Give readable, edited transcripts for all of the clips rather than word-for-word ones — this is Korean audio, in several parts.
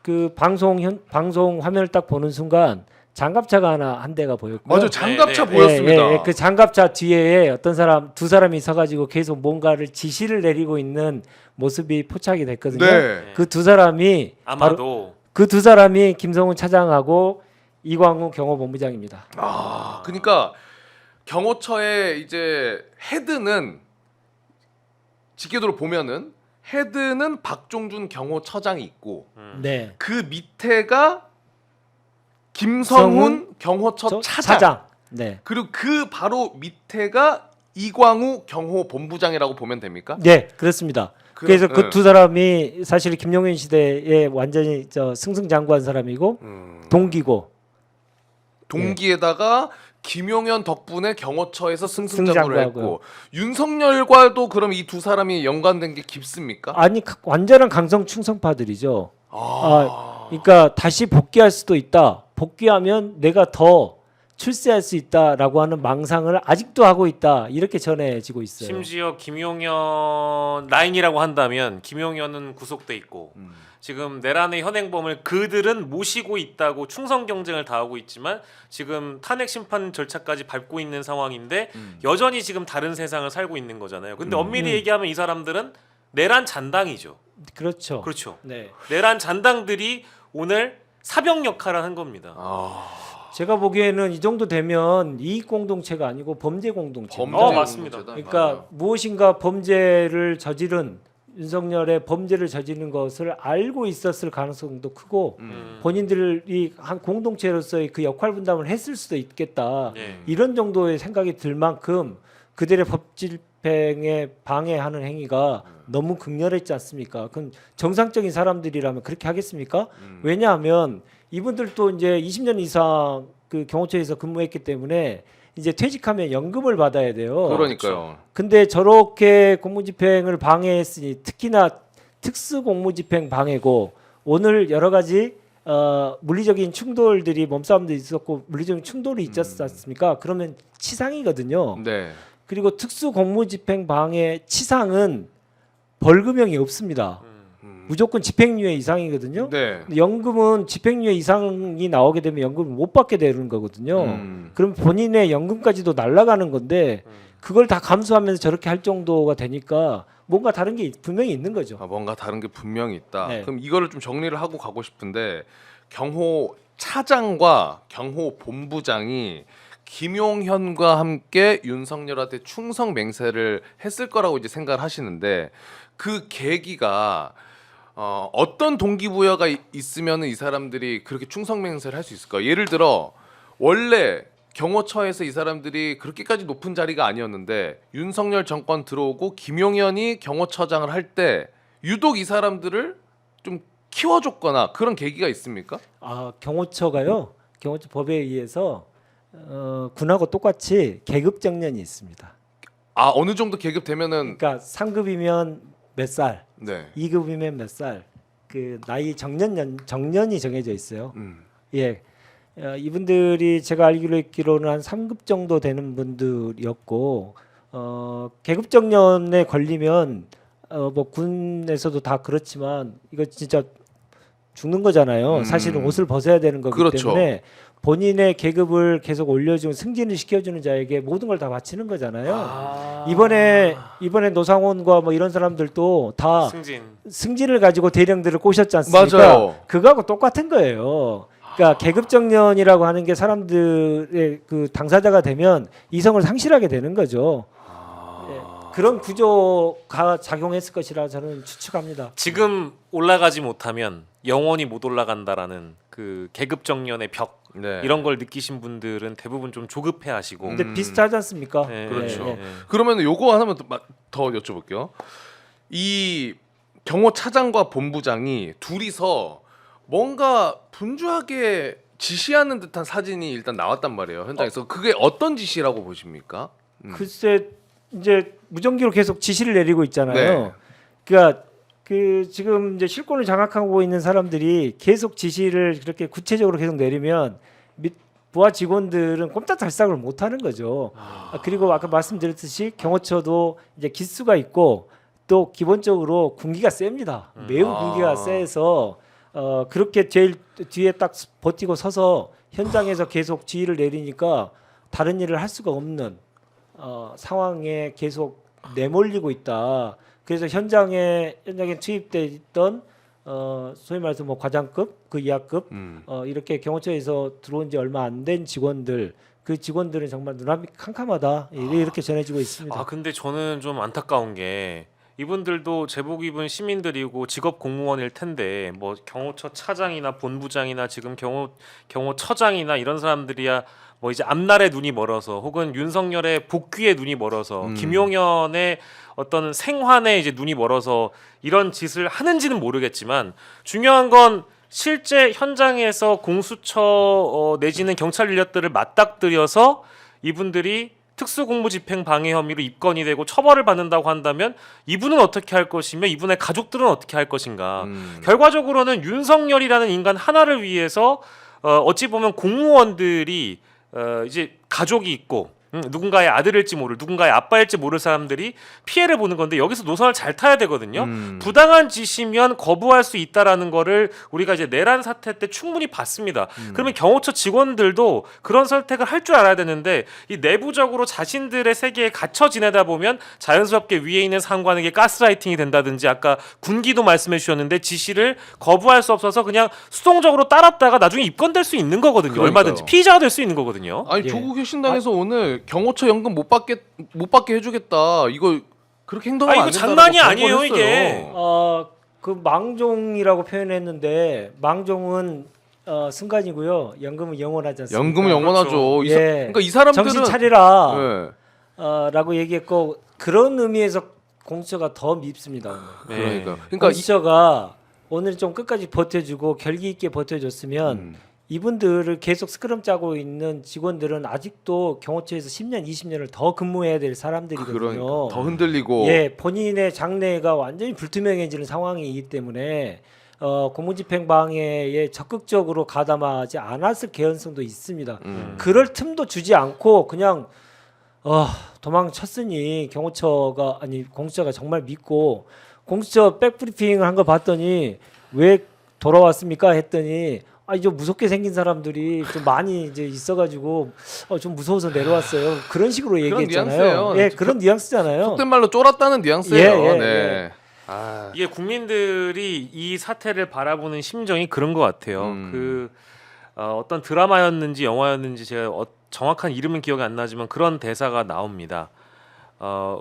그 방송 화면을 딱 보는 순간 장갑차가 한 대가 보였고요. 맞아, 장갑차 네, 보였습니다. 그 장갑차 뒤에 어떤 두 사람이 서가지고 계속 뭔가를 지시를 내리고 있는 모습이 포착이 됐거든요. 네. 그 두 사람이 아마도 그 두 사람이 김성훈 차장하고 이광우 경호본부장입니다. 그러니까 경호처의 이제 헤드는 직계도로 보면은 헤드는 박종준 경호처장이 있고 네. 그 밑에가 김성훈 경호처 차장. 네. 그리고 그 바로 밑에가 이광우 경호본부장이라고 보면 됩니까? 네, 그렇습니다. 그래서 그 네. 두 사람이 사실 김용현 시대에 완전히 승승장구한 사람이고 동기고. 동기에다가 김용현 덕분에 경호처에서 승승장구를 승승장구하고요. 했고 윤석열과도 그럼 이 두 사람이 연관된 게 깊습니까? 아니 완전한 강성 충성파들이죠. 그러니까 다시 복귀할 수도 있다. 복귀하면 내가 더 출세할 수 있다라고 하는 망상을 아직도 하고 있다. 이렇게 전해지고 있어요. 심지어 김용현 라인이라고 한다면 김용현은 구속돼 있고 지금 내란의 현행범을 그들은 모시고 있다고 충성 경쟁을 다 하고 있지만 지금 탄핵 심판 절차까지 밟고 있는 상황인데 여전히 지금 다른 세상을 살고 있는 거잖아요. 근데 엄밀히 얘기하면 이 사람들은 내란 잔당이죠. 그렇죠. 그렇죠. 네. 내란 잔당들이 오늘 사병 역할을 한 겁니다. 제가 보기에는 이 정도 되면 이익 공동체가 아니고 범죄 공동체입니다. 맞습니다. 그러니까 무엇인가 범죄를 저지른 윤석열의 범죄를 저지른 것을 알고 있었을 가능성도 크고 본인들이 한 공동체로서의 그 역할 분담을 했을 수도 있겠다. 예. 이런 정도의 생각이 들 만큼 그들의 법 집행에 방해하는 행위가 너무 극렬했지 않습니까? 그럼 정상적인 사람들이라면 그렇게 하겠습니까? 왜냐하면 이분들도 이제 20년 이상 그 경호처에서 근무했기 때문에 이제 퇴직하면 연금을 받아야 돼요. 그러니까요. 근데 저렇게 공무집행을 방해했으니 특히나 특수공무집행 방해고 오늘 여러 가지 물리적인 충돌들이 몸싸움도 있었고 물리적인 충돌이 있었지 않습니까? 그러면 치상이거든요. 네. 그리고 특수공무집행 방해 치상은 벌금형이 없습니다. 무조건 집행유예 이상이거든요. 네. 근데 연금은 집행유예 이상이 나오게 되면 연금을 못 받게 되는 거거든요. 그럼 본인의 연금까지도 날아가는 건데 그걸 다 감수하면서 저렇게 할 정도가 되니까 뭔가 다른 게 분명히 있는 거죠. 뭔가 다른 게 분명히 있다. 네. 그럼 이거를 좀 정리를 하고 가고 싶은데 경호 차장과 경호 본부장이 김용현과 함께 윤석열한테 충성 맹세를 했을 거라고 이제 생각을 하시는데 그 계기가 어떤 동기부여가 있으면 이 사람들이 그렇게 충성 맹세를 할 수 있을까? 예를 들어 원래 경호처에서 이 사람들이 그렇게까지 높은 자리가 아니었는데 윤석열 정권 들어오고 김용현이 경호처장을 할 때 유독 이 사람들을 좀 키워줬거나 그런 계기가 있습니까? 경호처가요. 경호처 법에 의해서 군하고 똑같이 계급 정년이 있습니다. 어느 정도 계급 되면은 그러니까 상급이면 몇 살, 네. 2급이면 몇 살, 그 나이 정년이 정해져 있어요. 예, 이분들이 제가 알기로는 한 3급 정도 되는 분들이었고 계급 정년에 걸리면 뭐 군에서도 다 그렇지만 이거 진짜 죽는 거잖아요. 사실은 옷을 벗어야 되는 거기 그렇죠. 때문에 본인의 계급을 계속 올려주고 승진을 시켜주는 자에게 모든 걸 다 바치는 거잖아요. 이번에 노상원과 뭐 이런 사람들도 다 승진을 가지고 대령들을 꼬셨지 않습니까? 맞아요. 그거하고 똑같은 거예요. 그러니까 계급 정년이라고 하는 게 사람들의 그 당사자가 되면 이성을 상실하게 되는 거죠. 예, 그런 구조가 작용했을 것이라 저는 추측합니다. 지금 올라가지 못하면 영원히 못 올라간다라는 그 계급 정년의 벽 네. 이런 걸 느끼신 분들은 대부분 좀 조급해하시고. 근데 비슷하지 않습니까? 네, 그렇죠. 네. 그러면 요거 하나만 더 여쭤볼게요. 이 경호 차장과 본부장이 둘이서 뭔가 분주하게 지시하는 듯한 사진이 일단 나왔단 말이에요. 현장에서 그게 어떤 지시라고 보십니까? 글쎄 이제 무전기로 계속 지시를 내리고 있잖아요. 네. 그러니까 그 지금 이제 실권을 장악하고 있는 사람들이 계속 지시를 그렇게 구체적으로 계속 내리면 부하 직원들은 꼼짝달싹을 못 하는 거죠. 그리고 아까 말씀드렸듯이 경호처도 이제 기수가 있고 또 기본적으로 군기가 셉니다. 매우 군기가 세서 그렇게 제일 뒤에 딱 버티고 서서 현장에서 계속 지휘를 내리니까 다른 일을 할 수가 없는 상황에 계속 내몰리고 있다. 그래서 현장에 투입돼 있던 소위 말해서 뭐 과장급, 그 이하급 이렇게 경호처에서 들어온 지 얼마 안 된 직원들, 그 직원들은 정말 눈앞이 캄캄하다 이렇게 전해지고 있습니다. 아 근데 저는 좀 안타까운 게 이분들도 제복 입은 시민들이고 직업 공무원일 텐데 뭐 경호처 차장이나 본부장이나 지금 경호처장이나 이런 사람들이야 뭐 이제 앞날에 눈이 멀어서 혹은 윤석열의 복귀에 눈이 멀어서 김용현의 어떤 생환에 이제 눈이 멀어서 이런 짓을 하는지는 모르겠지만 중요한 건 실제 현장에서 공수처 내지는 경찰 인력들을 맞닥뜨려서 이분들이 특수공무집행 방해 혐의로 입건이 되고 처벌을 받는다고 한다면 이분은 어떻게 할 것이며 이분의 가족들은 어떻게 할 것인가. 결과적으로는 윤석열이라는 인간 하나를 위해서 어찌 보면 공무원들이 이제 가족이 있고 누군가의 아들일지 모를 누군가의 아빠일지 모를 사람들이 피해를 보는 건데 여기서 노선을 잘 타야 되거든요. 부당한 짓이면 거부할 수 있다라는 거를 우리가 이제 내란 사태 때 충분히 봤습니다. 그러면 경호처 직원들도 그런 선택을 할 줄 알아야 되는데 이 내부적으로 자신들의 세계에 갇혀 지내다 보면 자연스럽게 위에 있는 상관에게 가스라이팅이 된다든지 아까 군기도 말씀해 주셨는데 지시를 거부할 수 없어서 그냥 수동적으로 따랐다가 나중에 입건될 수 있는 거거든요. 그러니까요. 얼마든지 피의자가 될 수 있는 거거든요. 아니 예. 조국 혁신당에서 오늘 경호처 연금 못 받게 해주겠다. 이거 그렇게 행동하면 아, 안 이거 된다고 장난이 아니에요, 경고를 이게. 했어요. 그 망종이라고 표현했는데 망종은 순간이고요. 연금은 영원하지 않습니까? 연금은 영원하죠. 예. 그러니까 이 사람들은 정신 차리라. 네. 라고 얘기했고 그런 의미에서 공수처가 더 밉습니다. 오늘. 네. 그러니까 공수처가 오늘 좀 끝까지 버텨주고 결기 있게 버텨줬으면 이분들을 계속 스크럼 짜고 있는 직원들은 아직도 경호처에서 10년, 20년을 더 근무해야 될 사람들이거든요. 그러니까 더 흔들리고 예, 본인의 장래가 완전히 불투명해지는 상황이기 때문에 공무집행 방해에 적극적으로 가담하지 않았을 개연성도 있습니다. 그럴 틈도 주지 않고 그냥 도망쳤으니 공수처가 정말 믿고 공수처 백브리핑을 한 거 봤더니 왜 돌아왔습니까 했더니 좀 무섭게 생긴 사람들이 좀 많이 이제 있어가지고 좀 무서워서 내려왔어요. 그런 식으로 그런 얘기했잖아요. 뉘앙스예요. 예, 그런 뉘앙스잖아요. 속된 말로 쫄았다는 뉘앙스예요. 예, 예, 네. 예. 아, 이게 국민들이 이 사태를 바라보는 심정이 그런 것 같아요. 어떤 드라마였는지 영화였는지 제가 정확한 이름은 기억이 안 나지만 그런 대사가 나옵니다.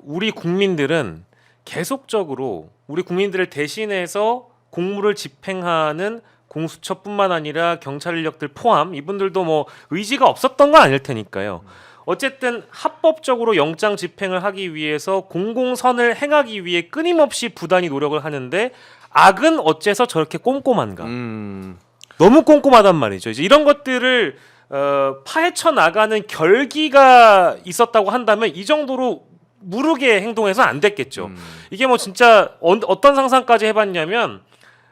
우리 국민들은 계속적으로 우리 국민들을 대신해서 공무를 집행하는 공수처뿐만 아니라 경찰 인력들 포함 이분들도 뭐 의지가 없었던 건 아닐 테니까요. 어쨌든 합법적으로 영장 집행을 하기 위해서 공공선을 행하기 위해 끊임없이 부단히 노력을 하는데 악은 어째서 저렇게 꼼꼼한가? 너무 꼼꼼하단 말이죠. 이제 이런 것들을 파헤쳐 나가는 결기가 있었다고 한다면 이 정도로 무르게 행동해서 안 됐겠죠. 이게 뭐 진짜 어떤 상상까지 해봤냐면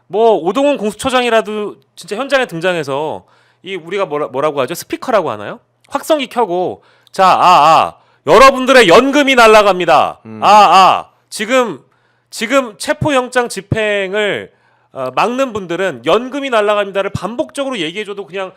뭐 오동훈 공수처장이라도 진짜 현장에 등장해서 이 우리가 뭐라고 하죠? 스피커라고 하나요? 확성기 켜고 자, 여러분들의 연금이 날아갑니다. 지금 체포영장 집행을 막는 분들은 연금이 날아갑니다를 반복적으로 얘기해줘도 그냥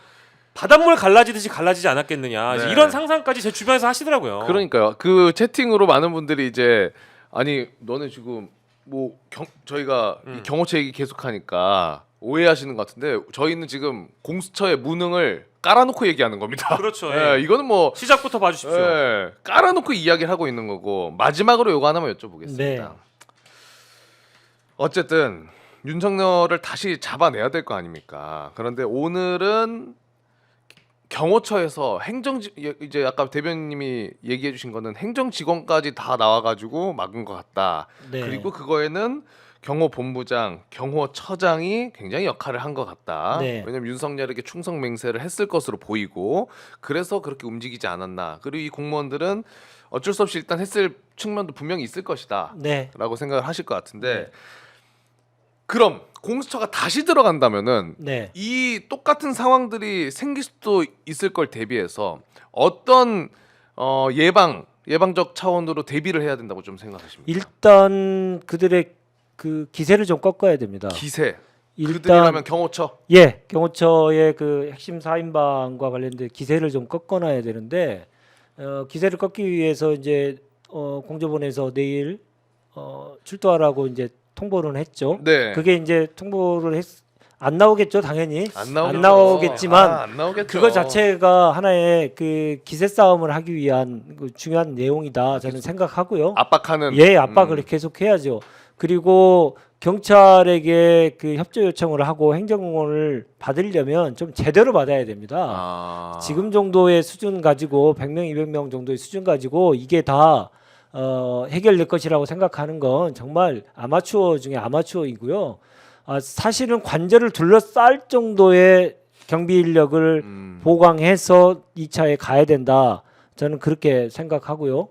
바닷물 갈라지듯이 갈라지지 않았겠느냐. 네. 이런 상상까지 제 주변에서 하시더라고요. 그러니까요. 그 채팅으로 많은 분들이 이제 아니 너네 지금 뭐 저희가 이 경호처 얘기 계속하니까 오해하시는 것 같은데 저희는 지금 공수처의 무능을 깔아놓고 얘기하는 겁니다. 그렇죠. 예, 예. 이거는 뭐 시작부터 봐주십시오. 예, 깔아놓고 이야기를 하고 있는 거고 마지막으로 요거 하나만 여쭤보겠습니다. 네. 어쨌든 윤석열을 다시 잡아내야 될 거 아닙니까? 그런데 오늘은 경호처에서 이제 아까 대변님이 얘기해주신 거는 행정 직원까지 다 나와가지고 막은 것 같다. 네. 그리고 그거에는 경호본부장, 경호처장이 굉장히 역할을 한 것 같다. 네. 왜냐면 윤석열에게 충성 맹세를 했을 것으로 보이고 그래서 그렇게 움직이지 않았나. 그리고 이 공무원들은 어쩔 수 없이 일단 했을 측면도 분명히 있을 것이다. 네. 라고 생각을 하실 것 같은데 그럼 공수처가 다시 들어간다면은 네. 이 똑같은 상황들이 생길 수도 있을 걸 대비해서 어떤 예방적 차원으로 대비를 해야 된다고 좀 생각하십니까? 일단 그들의 그 기세를 좀 꺾어야 됩니다. 기세. 그들이라면 경호처. 예, 경호처의 그 핵심 사인방과 관련된 기세를 좀 꺾어놔야 되는데 기세를 꺾기 위해서 이제 공조본에서 내일 출두하라고 이제 통보를 했죠. 네. 그게 이제 통보를 안 나오겠죠, 당연히. 안 나오겠지만 안 나오겠죠. 그거 자체가 하나의 그 기세 싸움을 하기 위한 그 중요한 내용이다 저는 생각하고요. 압박하는. 예, 압박을 계속해야죠. 그리고 경찰에게 그 협조 요청을 하고 행정공원을 받으려면 좀 제대로 받아야 됩니다. 지금 정도의 수준 가지고 100명, 200명 정도의 수준 가지고 이게 다 해결될 것이라고 생각하는 건 정말 아마추어 중에 아마추어이고요. 사실은 관절을 둘러쌀 정도의 경비 인력을 보강해서 2차에 가야 된다. 저는 그렇게 생각하고요.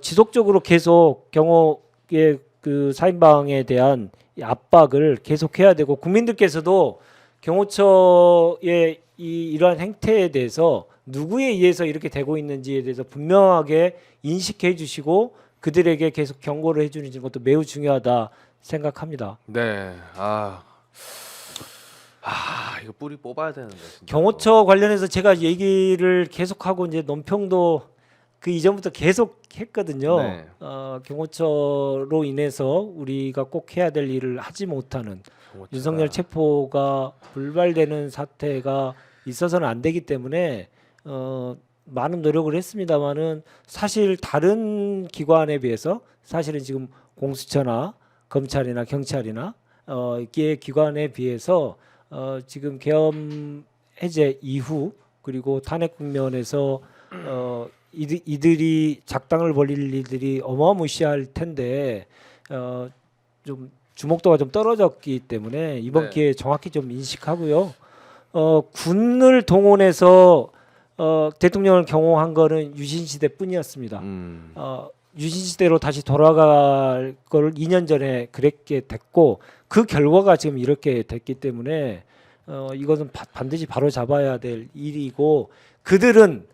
지속적으로 계속 경호의 그 사인방에 대한 압박을 계속해야 되고 국민들께서도 경호처의 이러한 행태에 대해서 누구에 의해서 이렇게 되고 있는지에 대해서 분명하게 인식해 주시고 그들에게 계속 경고를 해주는 것도 매우 중요하다 생각합니다. 네. 이거 뿌리 뽑아야 되는데. 진짜. 경호처 관련해서 제가 얘기를 계속하고 이제 논평도 그 이전부터 계속 했거든요. 네. 경호처로 인해서 우리가 꼭 해야 될 일을 하지 못하는 경호처가. 윤석열 체포가 불발되는 사태가 있어서는 안 되기 때문에 많은 노력을 했습니다만은 사실 다른 기관에 비해서 사실은 지금 공수처나 검찰이나 경찰이나 이게 기관에 비해서 지금 계엄 해제 이후 그리고 탄핵 국면에서 이들이 작당을 벌일 일들이 어마무시할 텐데 좀 주목도가 좀 떨어졌기 때문에 이번 네. 기회에 정확히 좀 인식하고요. 군을 동원해서 대통령을 경호한 거는 유신 시대뿐이었습니다. 유신 시대로 다시 돌아갈 걸 2년 전에 그랬게 됐고 그 결과가 지금 이렇게 됐기 때문에 이것은 반드시 바로 잡아야 될 일이고 그들은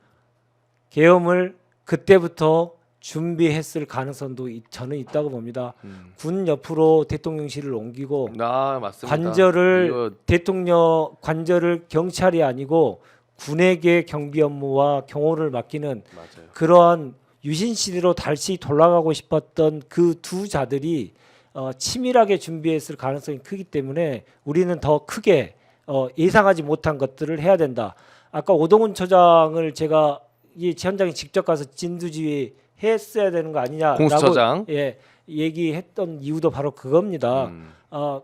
계엄을 그때부터 준비했을 가능성도 저는 있다고 봅니다. 군 옆으로 대통령실을 옮기고 맞습니다. 관절을 관절을 경찰이 아니고 군에게 경비 업무와 경호를 맡기는 맞아요. 그러한 유신 시대로 다시 돌아가고 싶었던 그 두 자들이 치밀하게 준비했을 가능성이 크기 때문에 우리는 더 크게 예상하지 못한 것들을 해야 된다. 아까 오동훈 처장을 제가 이 현장에 직접 가서 진두지휘 했어야 되는 거 아니냐라고 공수처장. 얘기했던 이유도 바로 그겁니다.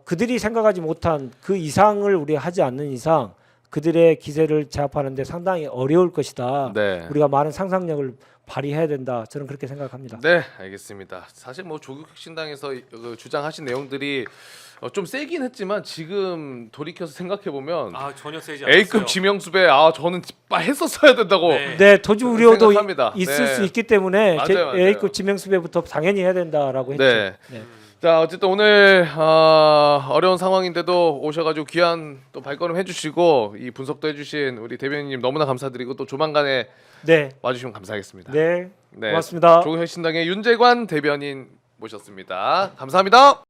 그들이 생각하지 못한 그 이상을 우리가 하지 않는 이상 그들의 기세를 제압하는데 상당히 어려울 것이다. 네. 우리가 많은 상상력을 발휘해야 된다. 저는 그렇게 생각합니다. 네, 알겠습니다. 사실 뭐 조국 혁신당에서 주장하신 내용들이 좀 세긴 했지만 지금 돌이켜서 생각해 보면 전혀 세지 않았어요. A급 지명수배 저는 했었어야 된다고. 네. 도주 우려도 생각합니다. 있을 네. 수 있기 때문에 맞아요. A급 지명수배부터 당연히 해야 된다라고 했죠. 네. 네. 자, 어쨌든 오늘 어려운 상황인데도 오셔가지고 귀한 또 발걸음 해주시고 이 분석도 해주신 우리 대변인님 너무나 감사드리고 또 조만간에 네. 와주시면 감사하겠습니다. 네. 네. 고맙습니다. 조국혁신당의 윤재관 대변인 모셨습니다. 감사합니다.